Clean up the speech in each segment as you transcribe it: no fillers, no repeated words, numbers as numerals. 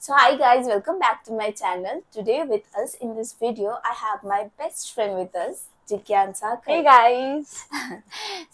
So hi guys, welcome back to my channel. Today with us in this video, I have my best friend with us, जिज्ञासा। Hey guys.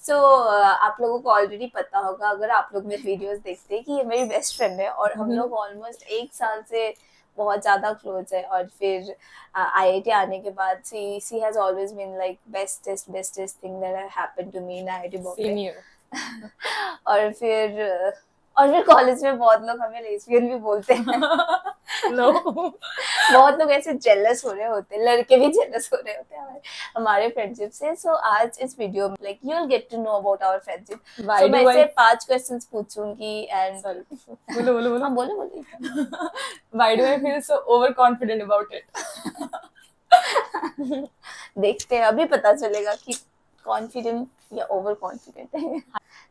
So आप लोगों को already पता होगा अगर आप लोग मेरे वीडियोस देखते हैं कि ये मेरी बेस्ट फ्रेंड है और हम लोग ऑलमोस्ट 1 साल से बहुत ज्यादा क्लोज है। और फिर IIT आने के बाद she has always been like bestest thing that happened to me in IIT Bombay. और फिर कॉलेज में बहुत लोग हमें लेस्बियन भी बोलते हैं। No. बहुत लोग ऐसे जेलस हो रहे होते हैं, लड़के भी जेलस हो रहे होते हैं हमारे फ्रेंडशिप से। सो आज इस वीडियो में like you will get to know about our friendship. So मैं से 5 क्वेश्चंस पूछूंगी एंड बोलो हाँ बोलो Why do I feel so overconfident about it? देखते हैं, अभी पता चलेगा कि कॉन्फिडेंट या ओवर कॉन्फिडेंट है।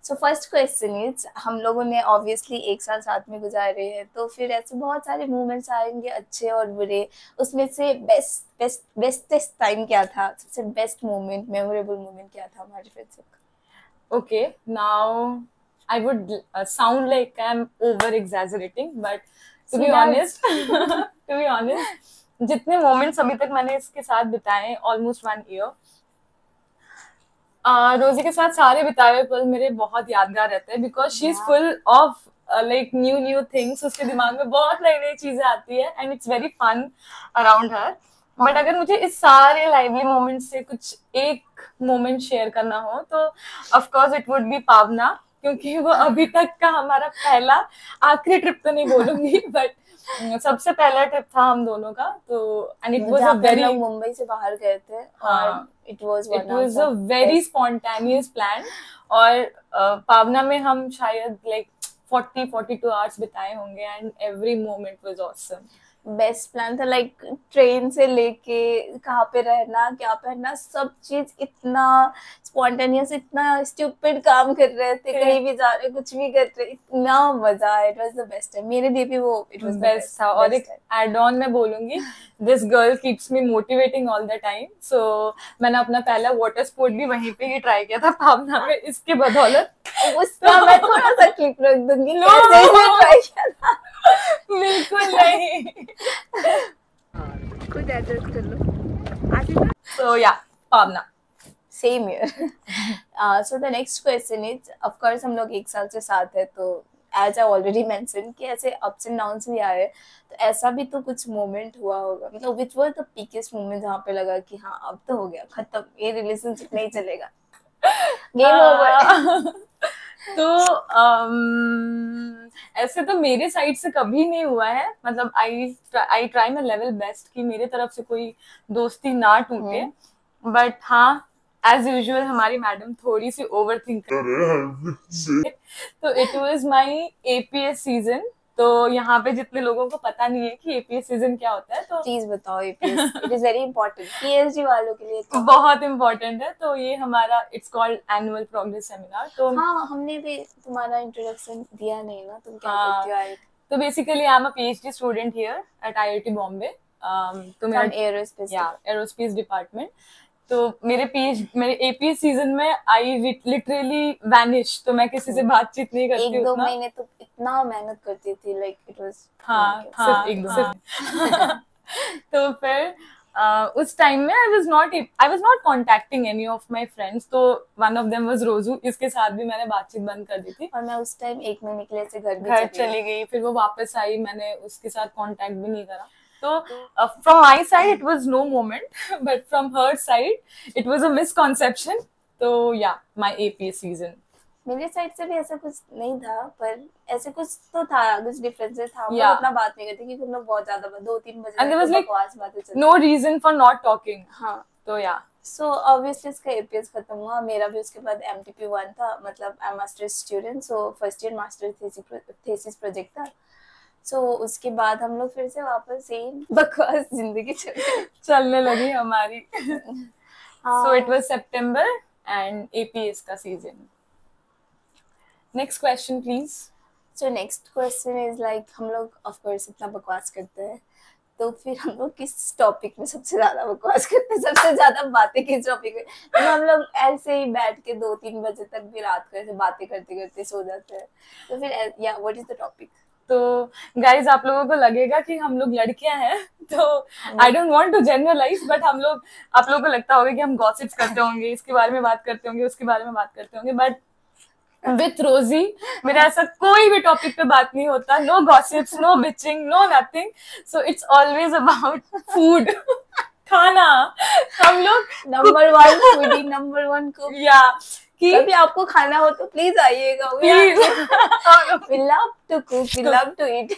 सो फर्स्ट क्वेश्चन इज, हम लोगों ने ऑब्वियसली 1 साल साथ में गुजारे हैं, तो फिर ऐसे बहुत सारे मोमेंट्स आएंगे अच्छे और बुरे। उसमें से बेस्टेस्ट टाइम क्या था, सबसे बेस्ट मोमेंट, मेमोरेबल मोमेंट क्या था हमारे फ्रेंडशिप का? Okay, now I would sound like I'm over exaggerating, but to be honest, जितने moments अभी तक मैंने इसके साथ बिताए हैं, almost 1 year, रोजी के साथ सारे बिताए हुए पल मेरे बहुत यादगार रहते हैं because she is full of like new things. उसके दिमाग में बहुत नई नई चीजें आती है and it's very fun around her. But अगर मुझे इस सारे लाइवली मोमेंट से कुछ एक मोमेंट शेयर करना हो तो of course it would be पावना, क्योंकि वो अभी तक का हमारा पहला आखिरी ट्रिप तो नहीं बोलूंगी बट सबसे पहला ट्रिप था हम दोनों का। तो and it was a very, Mumbai से बाहर गए थे और it was a very spontaneous plan. और पावना में हम शायद लाइक 40-42 आवर्स बिताए होंगे and every moment was awesome. Best plan था, लाइक ट्रेन से लेके कहाँ पे रहना, क्या पहनना, सब चीज इतना स्पॉन्टेनियस, इतना स्टूपिड काम कर रहे थे, कहीं भी जा रहे, कुछ भी कर रहे, इतना मजा आया। इट वाज द बेस्ट है, मेरे लिए भी वो इट वाज बेस्ट था। और एक एड ऑन मैं बोलूंगी, this girl keeps me motivating all the time. So मैंने अपना पहला वाटर स्पोर्ट भी वहीं पे ही ट्राई किया था पावना में, इसके बदौलत। उसका मैं थोड़ा सा क्लिप रख दूंगी, कैसे ट्राई किया था। बिल्कुल नहीं, खुद एडजस्ट कर लो। So yeah, पावना। Same here. So the next question is, of course हम लोग 1 साल से साथ है, तो as I already mentioned कि ऐसे ups and downs भी आए, तो ऐसा भी तो कुछ मोमेंट हुआ होगा, मतलब which was the biggest moment जहाँ पे लगा कि हाँ अब तो हो गया, खत्म, ये रिलेशनशिप नहीं चलेगा, गेम ओवर। तो ऐसे तो मेरे साइड से कभी नहीं हुआ है, मतलब I try my level best कि मेरे तरफ से कोई दोस्ती ना टूटे। बट हाँ, एज यूजुअल हमारी मैडम थोड़ी सी ओवर थिंक तो it was my APS season. तो यहाँ पे जितने लोगों को पता नहीं है कि APS सीजन क्या होता है, तो प्लीज बताओ। APS it is very important, PhD वालों के लिए तो बहुत इम्पोर्टेंट है। तो ये हमारा it's called annual progress seminar. तो हाँ, हमने भी तुम्हारा इंट्रोडक्शन दिया नहीं ना, तुम क्या करते हो? तो basically I am a PhD student here eight IIT Bombay. तो मेरा एरोस्पेस डिपार्टमेंट। तो मेरे APS सीजन में आई लिटरली वैनिश, तो मैं किसी से बातचीत नहीं करती। 1-2 महीने तो इतना मेहनत करती थी, लाइक इट वाज सिर्फ 1-2। तो फिर उस टाइम में I was not contacting any of my friends. तो वन ऑफ देम वाज रोजू, इसके साथ भी मैंने बातचीत बंद कर दी थी। और मैं उस टाइम 1 महीने के लिए से घर चली गई, फिर वो वापस आई, मैंने उसके साथ कांटेक्ट भी नहीं करा। तो from my side it was no moment, but from her side it was a misconception. तो या माय APS सीजन। मेरे साइड से भी ऐसा कुछ नहीं था, पर ऐसे कुछ तो था, कुछ डिफरेंसेस था। हम लोग इतना बात नहीं करते क्योंकि हम लोग बहुत ज्यादा 2-3 बजे एंड देयर वाज लाइक बातें चलती, no reason for not talking. हाँ, तो या सो ऑब्वियसली इसका APS खत्म हुआ, मेरा भी उसके बाद MTP1 था, मतलब I am masters student, so first year master thesis project था। सो उसके बाद हम लोग फिर से वापस सेम बकवास जिंदगी चलने लगी हमारी। So it was September and APS का season. Next question please. So next question is like, हम लोग ऑफ कोर्स इतना बकवास करते हैं, तो फिर हम लोग किस टॉपिक में सबसे ज्यादा बकवास करते हैं, सबसे ज्यादा बातें किस टॉपिक में? तो हम लोग ऐसे ही बैठ के 2-3 बजे तक भी रात को ऐसे बातें करते करते सो जाते हैं। तो फिर या व्हाट इज द टॉपिक? तो गाइज आप लोगों को लगेगा कि हम लोग लड़कियां हैं, तो I don't want to generalize, but हम लोग, आप लोगों को लगता होगा कि हम गॉसिप्स करते होंगे, इसके बारे में बात करते होंगे, उसके बारे में बात करते होंगे, बट विथ रोजी मेरा ऐसा कोई भी टॉपिक पे बात नहीं होता. No gossips, no bitching, no nothing. So it's always about food. खाना. हम लोग नंबर 1 फूडी, नंबर 1 कुक. या कि कभी आपको खाना हो तो प्लीज आइएगा. Please. We love to cook, we love to eat.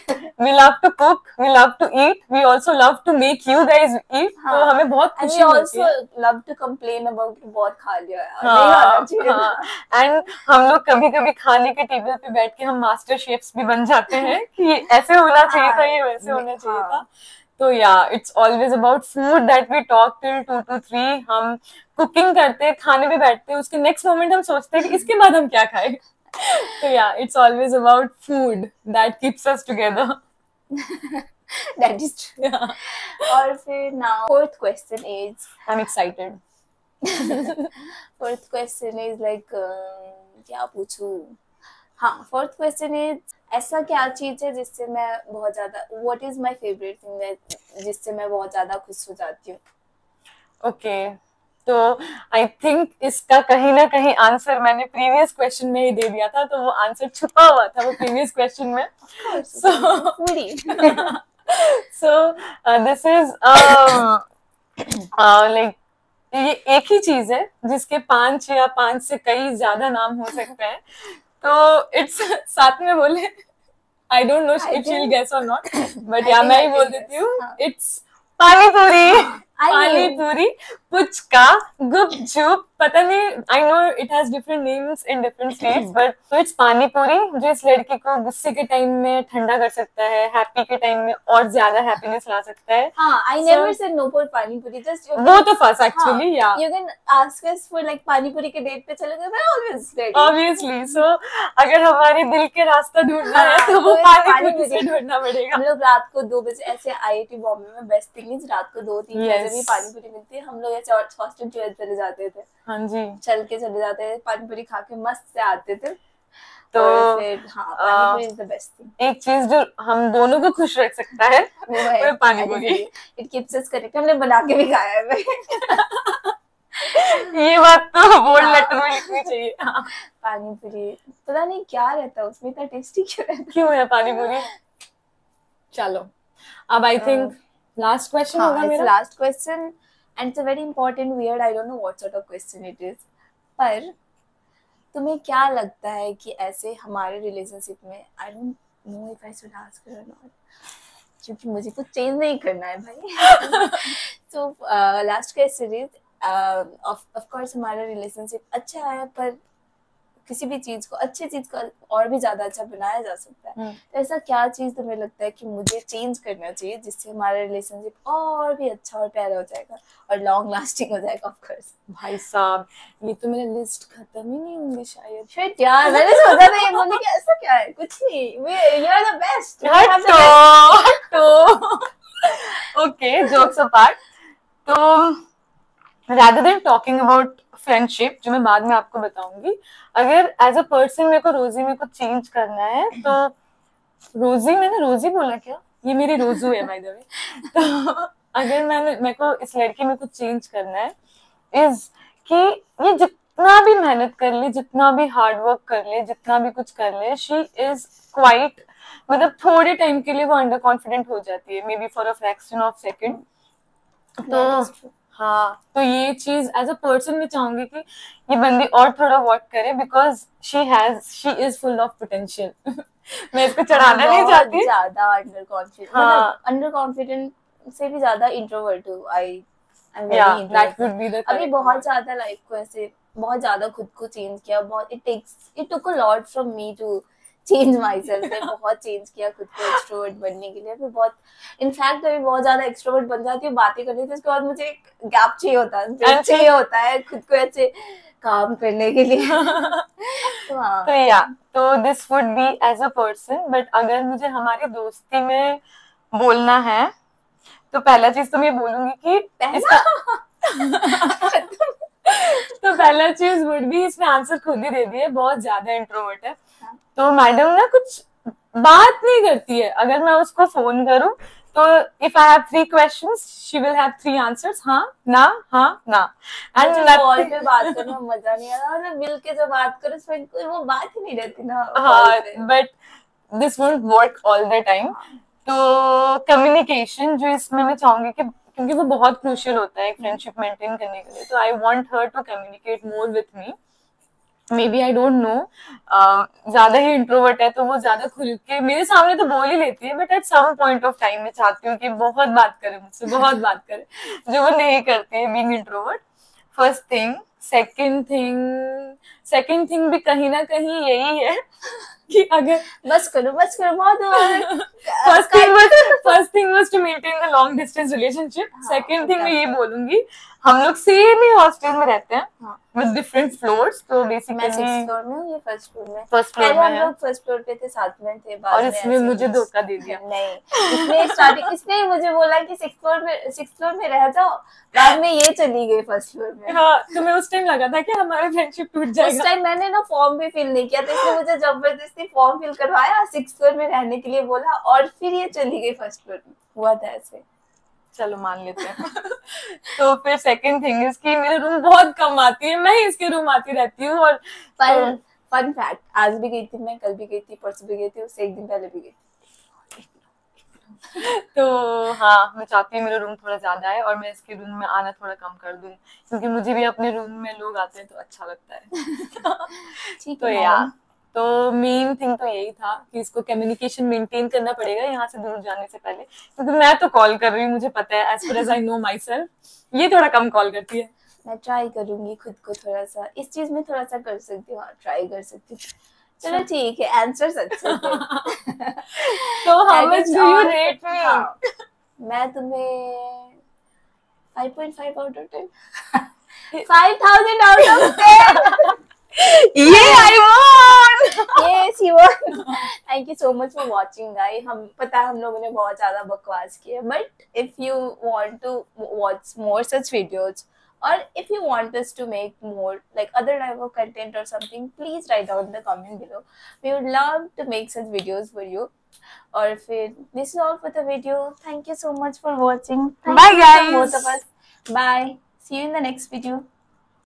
We love to cook, we love to eat, we also love to make you guys eat. हाँ. तो हमें बहुत And खुशी we मिलती है. also love to complain about कि बहुत खा लिया यार, नहीं खाना चाहिए. एंड हम लोग कभी कभी खाने के टेबल पे बैठ के हम मास्टर शेफ्स भी बन जाते हैं कि ये ऐसे होना चाहिए था, ये वैसे होना चाहिए था. तो yeah it's always about food that we talk till 2 to 3. हम कुकिंग करते हैं, खाने पे बैठते हैं, उसके नेक्स्ट मोमेंट हम सोचते हैं कि इसके बाद हम क्या खाएं. तो yeah it's always about food that keeps us together. That is true. और फिर now fourth question is, I'm excited. fourth question is like क्या पूछूं. हाँ, fourth question is, ऐसा क्या चीज है जिससे मैं बहुत ज्यादा, what is my favorite thing जिससे मैं बहुत ज्यादा खुश हो जाती हूँ. ओके, तो आई थिंक इसका कहीं ना कहीं आंसर मैंने प्रीवियस क्वेश्चन में ही दे दिया था, तो वो आंसर छुपा हुआ था वो प्रीवियस क्वेश्चन में. सो दिस इज लाइक, ये एक ही चीज है जिसके 5 या 5 से कई ज्यादा नाम हो सकते हैं. तो इट्स, साथ में बोले, I don't know if she will guess और नॉट, बट या मैं ही बोल देती हूँ. इट्स पानी पूरी. पानी पूरी, पुचका, गुपचुप, पता नहीं, I know it has different names in different states, but तो इट्स पानी पूरी, जो इस लड़की को गुस्से के टाइम में ठंडा कर सकता है, हैप्पी के टाइम में और ज्यादा हैप्पीनेस ला सकता है. हाँ, I never said no for पानी पूरी, just वो तो फर्स्ट एक्चुअली. या you can ask us for like पानी पूरी के डेट पे चले गए, मैं always ready. ऑब्वियसली. सो अगर हमारे दिल के रास्ता ढूंढना है तो वो पानी पूरी से ढूंढना पड़ेगा. हम लोग रात को 2 बजे ऐसे, IIT बॉम्बे में बेस्ट थिंग इज रात को 2-3 बजे भी पानी पूरी मिलती है. हम लोग ऐसे हॉस्टल चले जाते थे. हाँ जी, चल के चले जाते थे, पानी पूरी खा के मस्त से आते थे. तो फिर हाँ, पानी पूरी इज द बेस्ट थिंग. एक चीज जो हम दोनों को खुश रख सकता है वो है पानी पूरी. It keeps us connected. हमने बना के भी खाया है भाई. ये बात तो बोल्ड लेटर में लिखनी चाहिए. पानी पूरी पता नहीं क्या रहता है उसमें, इतना टेस्टी क्यों रहता है. क्यों है पानी पूरी. चलो, अब आई थिंक लास्ट क्वेश्चन होगा मेरा. Last question, and it's a very important, weird, I don't know what sort of question it is, पर तुम्हें क्या लगता है कि ऐसे हमारे रिलेशनशिप में, I don't know if I should ask her or not, क्योंकि मुझे कुछ चेंज नहीं करना है भाई. So last question is, of course हमारा रिलेशनशिप अच्छा है, पर किसी भी चीज को, अच्छी चीज को और भी ज्यादा अच्छा बनाया जा सकता है. तो ऐसा क्या चीज तुम्हें लगता है कि मुझे चेंज करना चाहिए जिससे हमारा रिलेशनशिप और भी अच्छा और प्यारा हो जाएगा और लॉन्ग लास्टिंग हो जाएगा. ऑफ कोर्स भाई साहब, ये तो मेरा लिस्ट खत्म ही नहीं होंगी शायद. शिट यार, मैंने सोचा था ये बोलने की, ऐसा क्या है, कुछ नहीं, you are the best. Okay, jokes apart, तो rather than talking about friendship, जो मैं बाद में आपको बताऊंगी, अगर एज अ पर्सन मेरे को रोजी में कुछ चेंज करना है, तो रोजी, मैंने रोजी बोला क्या, ये मेरी रोजू है बाय द वे. तो अगर मेरे को इस लड़की में कुछ चेंज करना है, इज कि ये जितना भी मेहनत कर ले, जितना भी हार्ड वर्क कर ले, जितना भी कुछ कर ले, शी इज क्वाइट, मतलब थोड़े टाइम के लिए वो अंडर कॉन्फिडेंट हो जाती है, may be for a fraction of second. तो हाँ, तो ये चीज एज अ पर्सन मैं चाहूंगी कि ये बंदी और थोड़ा वर्क करे, because she is full of potential. मैं इसको चढ़ाना नहीं चाहती. ज्यादा अंडर कॉन्फिडेंट, मतलब अंडर कॉन्फिडेंट से भी ज्यादा इंट्रोवर्ट हूँ. I am very introvert. अभी बहुत ज्यादा लाइफ को ऐसे बहुत ज्यादा खुद को चेंज किया. बहुत it took a lot from me to change myself. मैं बहुत चेंज किया खुद को एक्सट्रोवर्ट बनने के लिए. फिर बहुत, इनफैक्ट अभी बहुत ज्यादा एक्सट्रोवर्ट बन जाती हूँ बातें करने से, उसके बाद मुझे एक गैप चाहिए होता है खुद को ऐसे काम करने के लिए. तो हाँ, तो या, तो this would be as a person. But अगर मुझे हमारी दोस्ती में बोलना है, तो पहला चीज तो मैं बोलूंगी कि तो पहला चीज वुड बी, इसने आंसर खुद ही दे दिया, बहुत ज्यादा इंट्रोवर्ट है. तो मैडम ना कुछ बात नहीं करती है। अगर मैं उसको फोन करूं तो if I have 3 questions she will have 3 answers, हाँ ना एंड एंड कॉल पे बात करने में मजा नहीं आता, ना मिल के जो बात करो उसमें कोई वो बात ही नहीं रहती ना हाँ, कॉल पे। But this won't work all the time. तो कम्युनिकेशन जो इसमें मैं चाहूंगी कि क्योंकि वो बहुत क्रूशियल होता है एक फ्रेंडशिप मेंटेन करने के लिए, तो I want her to communicate more with me. Maybe I don't know, ज्यादा ही इंट्रोवर्ट है तो वो ज्यादा खुल के मेरे सामने तो बोल ही लेती है, but at some point of time मैं चाहती हूँ कि बहुत बात करे मुझसे, बहुत बात करे, जो वो नहीं करती है being introvert. First thing. Second thing भी कहीं ना कहीं यही है कि अगर बस करो बहुत हुआ। First thing was to maintain the long distance relationship. Second thing मैं ये बोलूंगी, हम लोग सेम ही हॉस्टल में रहते हैं विद डिफरेंट फ्लोर्स, तो मैं बेसिकली 6th फ्लोर में हूँ, ये फर्स्ट फ्लोर में। फर्स्ट फ्लोर पहले में हम है लोग फर्स्ट फ्लोर पे थे, साथ में थे, बाद और में इसमें ऐसे मुझे कुछ- धोखा दे दिया। नहीं, इसने मुझे बोला कि 6th फ्लोर में रह जाओ, बाद में ये चली गई फर्स्ट फ्लोर में। हाँ, तो मैं उस टाइम लगा था कि हमारा फ्रेंडशिप टूट उस जाएगा। टाइम मैंने ना फॉर्म भी फिल नहीं किया था, इसने मुझे जबरदस्ती फॉर्म फिल करवाया, 6th फ्लोर में रहने के लिए बोला, और फिर ये चली गई फर्स्ट फ्लोर में। हुआ था ऐसे। चलो मान लेते हैं। तो फिर सेकंड थिंग इज कि मेरे रूम बहुत कम आती है, मैं ही इसके रूम आती रहती हूँ। और पर फन फैक्ट, आज भी गई थी मैं, कल भी गई थी, परसों भी गई थी, उससे एक दिन पहले भी गई थी। तो हाँ, मैं चाहती हूँ मेरा रूम थोड़ा ज्यादा है और मैं इसके रूम में आना थोड़ा कम कर दूं, क्योंकि मुझे भी अपने रूम में लोग आते हैं तो अच्छा लगता है। ठीक तो है यार, तो मेन थिंग तो यही था कि इसको कम्युनिकेशन मेंटेन करना पड़ेगा यहाँ से दूर जाने से पहले, क्योंकि मैं तो कॉल कर रही हूँ, मुझे पता है, as far as I know myself, ये थोड़ा कम कॉल करती है। मैं ट्राई करूंगी खुद को थोड़ा सा इस चीज में थोड़ा सा कर सकती हूँ, ट्राई कर सकती हूँ। चलो ठीक है, आंसर्स अच्छे थे। तो how That much is do you all. Rate me? हाँ, मैं तुम्हें 5.5 आउट ऑफ 10, 5000 आउट ऑफ 10। ये आई von. Yes, you won. Thank you so much for watching, guys. हम पता है हम लोगों ने बहुत ज्यादा बकवास की है, but if you want to watch more such videos, or if you want us to make more like other type of content or something, please write down in the comment below. We would love to make such videos for you. और फिर this is all for the video. Thank you so much for watching. Thank Bye you guys. from both of us. Bye. See you in the next video.